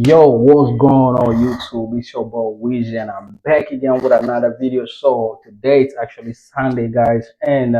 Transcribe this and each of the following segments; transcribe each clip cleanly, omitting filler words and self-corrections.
Yo, what's going on YouTube? It's your boy Wizy and I'm back again with another video. So today it's actually Sunday, guys, and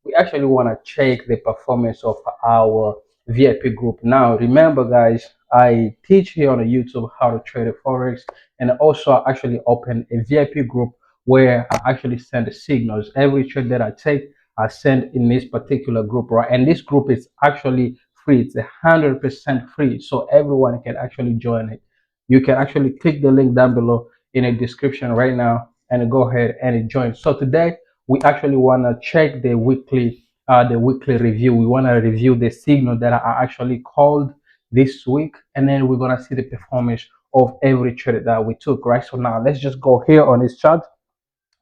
we actually want to check the performance of our VIP group. Now, remember, guys, I teach here on YouTube how to trade the Forex, and also I actually open a VIP group where I actually send the signals. Every trade that I take, I send in this particular group, right? And this group is actually free. It's 100% free, so everyone can actually join it. You can actually click the link down below in the description right now and go ahead and join. So today we actually want to check the weekly review. We want to review the signal that are actually called this week, and then we're gonna see the performance of every trade that we took. Right. So now let's just go here on this chart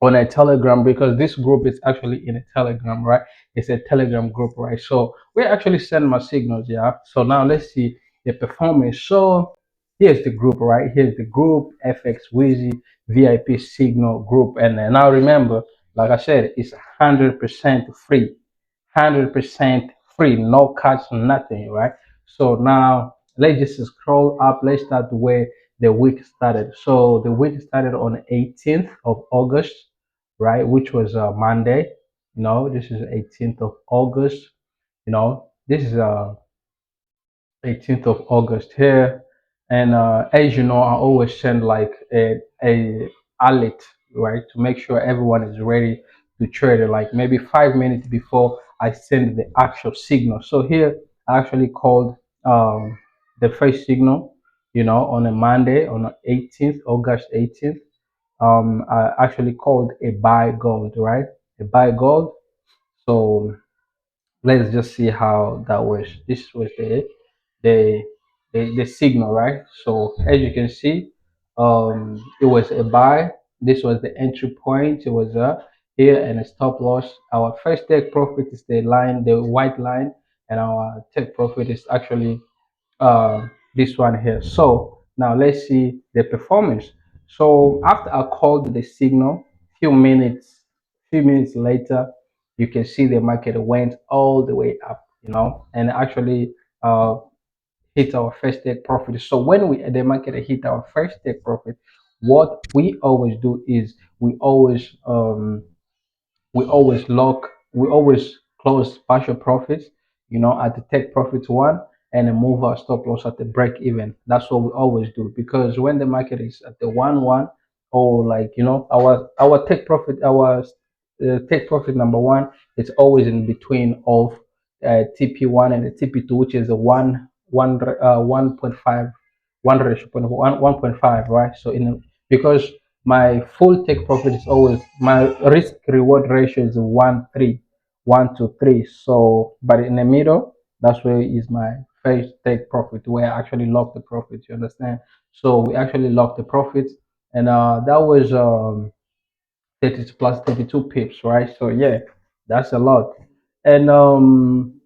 on a telegram, because this group is actually in a telegram, right? It's a telegram group, right? So we actually send my signals, yeah. So now let's see the performance. So here's the group, right? Here's the group: FX Wizy VIP signal group. And now remember, like I said, it's 100% free. 100% free, no cuts, nothing, right? So now let's just scroll up. Let's start where the week started. So the week started on the 18th of August, right? Which was Monday. This is 18th of August. This is 18th of August here. And as you know, I always send like a alert, right, to make sure everyone is ready to trade it, like maybe 5 minutes before I send the actual signal. So here I actually called the first signal, on a Monday on the 18th, August 18th. I actually called a buy gold, right? A buy gold. So let's just see how that was. This was the the signal, right? So as you can see, it was a buy. This was the entry point. It was here, and a stop loss. Our first take profit is the line, the white line, and our take profit is actually this one here. So now let's see the performance. So after I called the signal, few minutes later, you can see the market went all the way up, and actually uh, hit our first take profit. So when the market hit our first take profit, what we always do is we always close partial profits, at the take profits one, and then move our stop loss at the break even. That's what we always do, because when the market is at the 1-1, or like, our take profit number one, it's always in between of TP1 and the TP2, which is a 1.5, 1.5, right? So because my full take profit is always, my risk reward ratio is 1 to 3. So but in the middle, that's where is my first take profit, where I actually lock the profit, you understand? So we actually lock the profits, and that was 30 plus 32 pips, right? So yeah, that's a lot. And um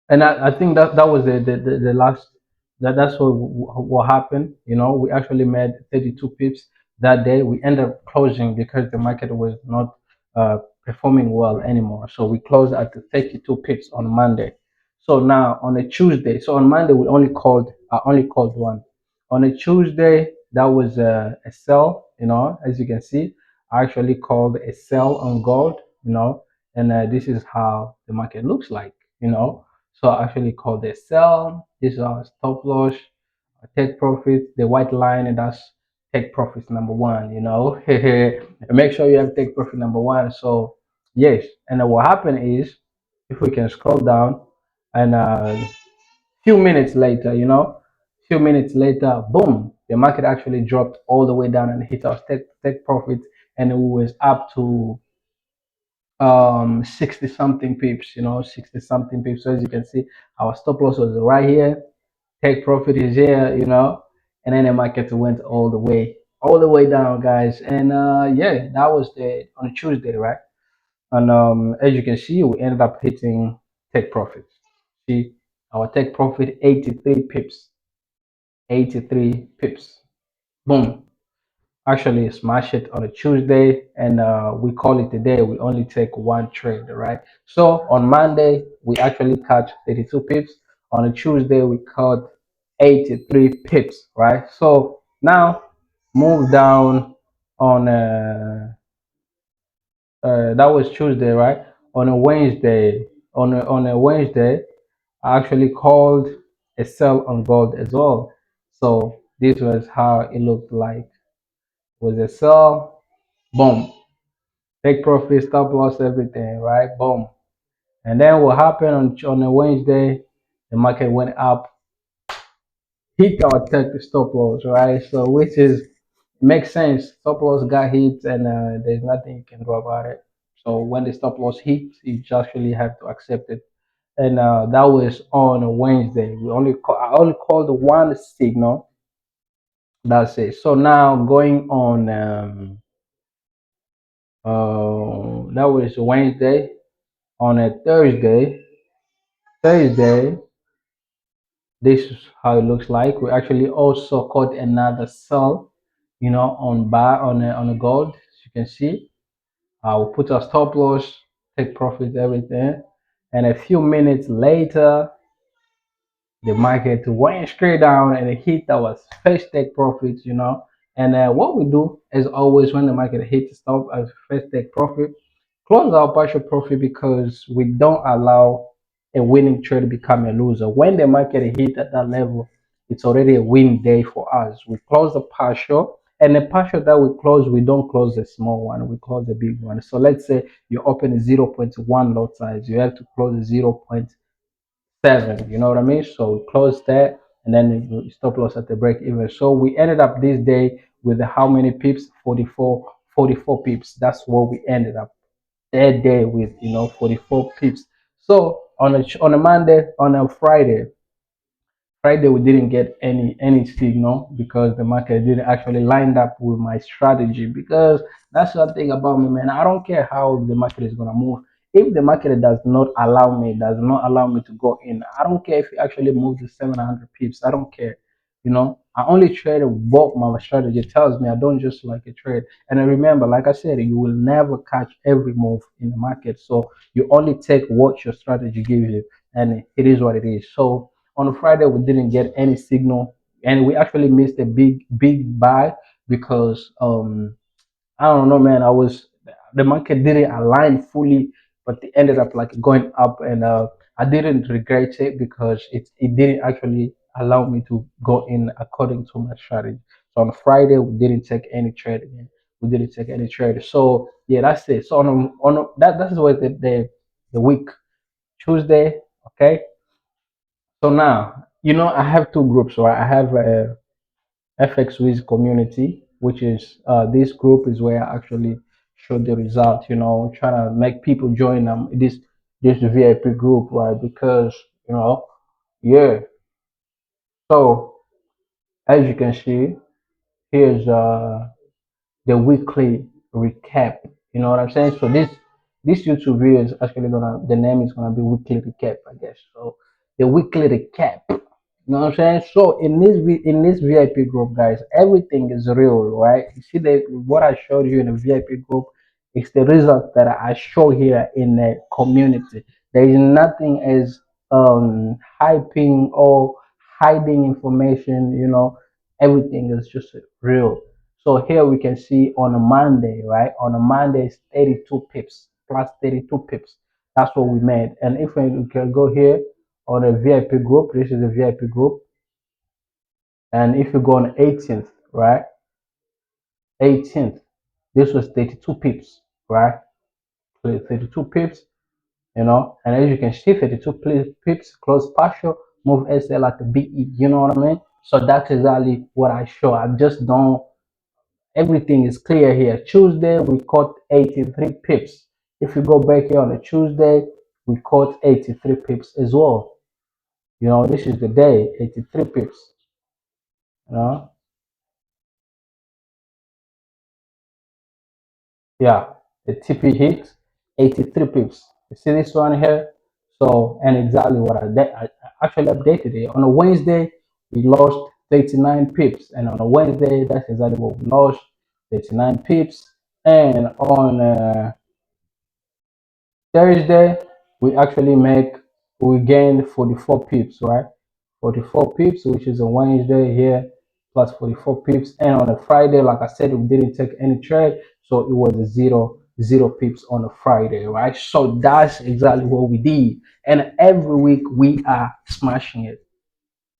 and I think that was the last, that's what happened. We actually made 32 pips that day. We ended up closing because the market was not performing well anymore. So we closed at the 32 pips on Monday. So now on a Tuesday, so on Monday I only called one. On a Tuesday, that was a sell. As you can see, I actually called a sell on gold. And this is how the market looks like. So I actually call this sell. This is our stop loss, take profit, the white line, and that's take profit number one. And make sure you have take profit number one. So yes, and then what happened is, if we can scroll down, and few minutes later, boom, the market actually dropped all the way down and hit our take profit, and it was up to 60 something pips, 60 something pips. So as you can see, our stop loss was right here, take profit is here, and then the market went all the way down, guys. And yeah, that was the on a Tuesday, right? And as you can see, we ended up hitting take profit. See, our take profit 83 pips, 83 pips. Boom. Actually smash it on a Tuesday, and we call it a day. We only take one trade, right? So on Monday we actually catch 32 pips. On a Tuesday we caught 83 pips, right? So now move down on that was Tuesday, right? On a Wednesday, on a Wednesday, I actually called a sell on gold as well. So this was how it looked like. Was a sell, boom, take profit, stop loss, everything, right? Boom. And then what happened on a Wednesday? The market went up, hit our tech stop loss, right? So which is makes sense. Stop loss got hit, and there's nothing you can do about it. So when the stop loss hits, you just actually have to accept it. And that was on a Wednesday. I only called one signal. That's it. So now going on, that was Wednesday. On a Thursday, this is how it looks like. We actually also caught another sell, on bar on a gold. As you can see, we'll put our stop loss, take profit, everything, and a few minutes later, the market went straight down and it hit our first take profits. And what we do is always when the market hits stop as first take profit, close our partial profit because we don't allow a winning trade to become a loser. When the market hit at that level, it's already a win day for us. We close the partial, and the partial that we close, we don't close the small one, we close the big one. So let's say you open a zero point 0.1 lot size, you have to close a 0.7. You know what I mean? So we closed that, and then we stop loss at the break even. So we ended up this day with how many pips? 44 pips. That's what we ended up that day with, 44 pips. So on a Monday, on a Friday we didn't get any signal because the market didn't actually line up with my strategy. Because that's the thing about me, man. I don't care how the market is gonna move. If the market does not allow me to go in, I don't care if it actually moves to 700 pips. I don't care. I only trade what my strategy tells me. I don't just like a trade. And I remember, like I said, you will never catch every move in the market. So you only take what your strategy gives you, and it is what it is. So on Friday, we didn't get any signal, and we actually missed a big buy because I don't know, man. The market didn't align fully, but it ended up like going up, and I didn't regret it because it didn't actually allow me to go in according to my strategy. So on Friday, we didn't take any trade again. We didn't take any trade. So yeah, that's it. So that is what the week Tuesday. Okay. So now, I have two groups, right? I have a FX Wiz community, which is this group is where I actually show the result, trying to make people join this VIP group, right? Because, yeah. So as you can see, here's the weekly recap. You know what I'm saying? So this YouTube video is actually the name is gonna be weekly recap, I guess. So the weekly recap. You know what I'm saying? So in this VIP group, guys, everything is real, right? You see that what I showed you in the VIP group is the result that I show here in the community. There is nothing as hyping or hiding information. Everything is just real. So here we can see on a Monday, right? On a Monday, it's 32 pips plus 32 pips. That's what we made. And if we can go here on a VIP group, this is a VIP group. And if you go on 18th, right? 18th, this was 32 pips, right? So 32 pips, and as you can see, 32 pips, close partial, move SL at the BE, you know what I mean? So that's exactly what I show. I just don't, everything is clear here. Tuesday, we caught 83 pips. If you go back here on a Tuesday, we caught 83 pips as well. This is the day, 83 pips, you know? Yeah, the TP hit 83 pips. You see this one here? So, and exactly what I actually updated it. On a Wednesday, we lost 39 pips. And on a Wednesday, that's exactly what we lost, 39 pips. And on Thursday, we gained 44 pips, right? 44 pips, which is a Wednesday here, plus 44 pips. And on a Friday, like I said, we didn't take any trade, so it was a zero pips on a Friday, right? So that's exactly what we did. And every week we are smashing it.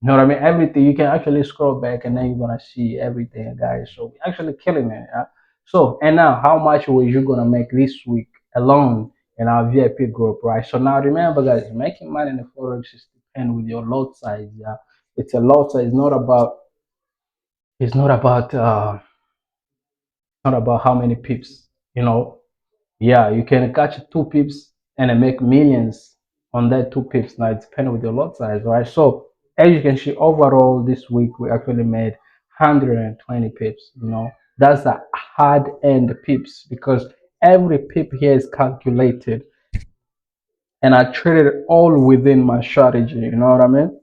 You know what I mean? Everything you can actually scroll back and then you're gonna see everything, guys. So we're actually killing it. Yeah? So and now, how much was you gonna make this week alone in our VIP group, right? So now remember, guys, making money in the forex is depend with your lot size. Yeah, it's a lot size. It's not about how many pips. You know, yeah, you can catch 2 pips and then make millions on that 2 pips. Now it depends with your lot size, right? So as you can see, overall this week we actually made 120 pips. You know, that's the hard end pips because every pip here is calculated, and I traded all within my strategy. You know what I mean?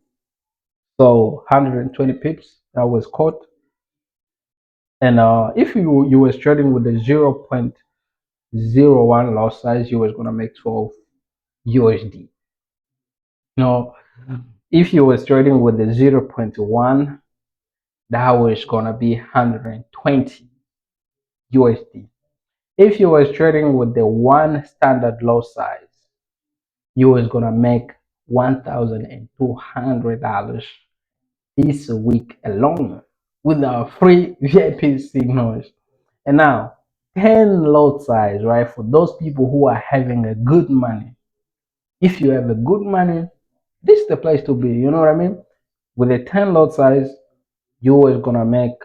So 120 pips that was caught, and if you was trading with the 0.01 loss size, you was gonna make 12 USD. No, if you was trading with the zero point 0.1, that was gonna be 120 USD. If you was trading with the one standard lot size, you was gonna make $1,200 this week alone with our free VIP signals. And now, 10 lot size, right? For those people who are having a good money. If you have a good money, this is the place to be. You know what I mean? With a 10 lot size, you always gonna make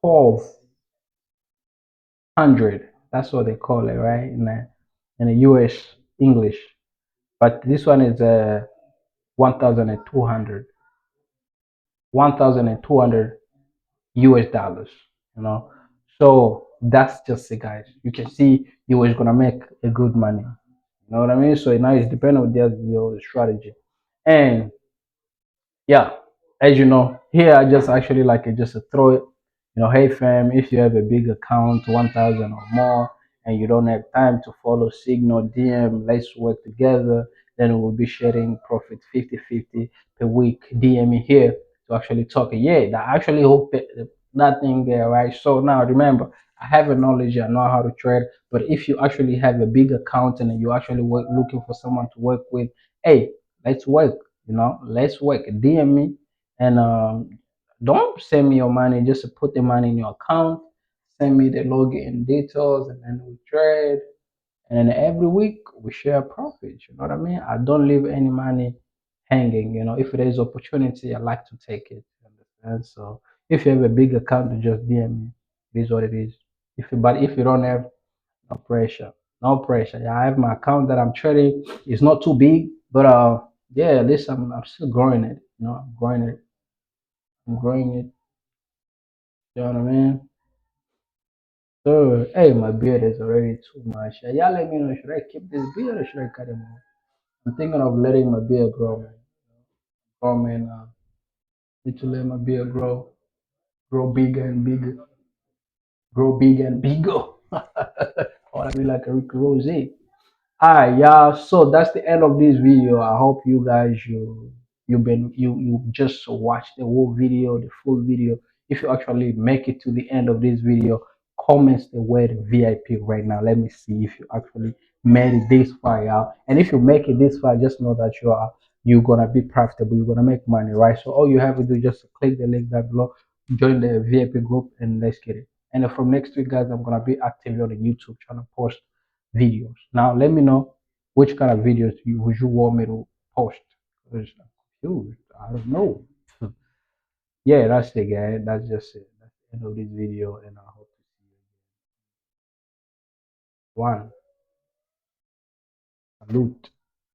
1200. That's what they call it, right? In the US English. But this one is 1200. 1200 US dollars, you know. So that's just it, guys. You can see you always gonna make a good money. You know what I mean? So now it's depending on your strategy. And yeah, as you know, here I just actually like it just to throw it. You know, hey fam, if you have a big account, 1,000 or more, and you don't have time to follow Signal, DM, let's work together. Then we'll be sharing profit 50-50 per week. DM me here to actually talk. Yeah, that actually hope that thing there, right? So now remember, I have a knowledge, I know how to trade. But if you actually have a big account and you actually looking for someone to work with, hey, let's work. You know, let's work. DM me and don't send me your money. Just put the money in your account. Send me the login details, and then we trade. And then every week we share profits. You know what I mean? I don't leave any money hanging. You know, if there is opportunity, I like to take it. You understand? So if you have a big account, just DM me. It is what it is. But if you don't have, no pressure. No pressure. Yeah, I have my account that I'm trading. It's not too big, but yeah, at least I'm still growing it. You know, I'm growing it. I'm growing it. You know what I mean? So hey, my beard is already too much. Y'all let me know, should I keep this beard or should I cut it off? I'm thinking of letting my beard grow, man. Grow, man. Need to let my beard grow bigger and bigger, grow bigger and bigger. I want to be like a Rick Rose. Alright, y'all. So that's the end of this video. I hope you guys you just watched the whole video, the full video. If you actually make it to the end of this video, comment the word VIP right now. Let me see if you actually made it this far, y'all. And if you make it this far, just know that you're gonna be profitable. You're gonna make money, right? So all you have to do is just click the link down below, join the VIP group, and let's get it. And from next week, guys, I'm gonna be active on the YouTube channel, post videos. Now let me know which kind of videos would you want me to post. Because I'm confused. I don't know. Yeah, that's it, guys. That's just it. That's the end of this video, and I hope to see you again. One, salute.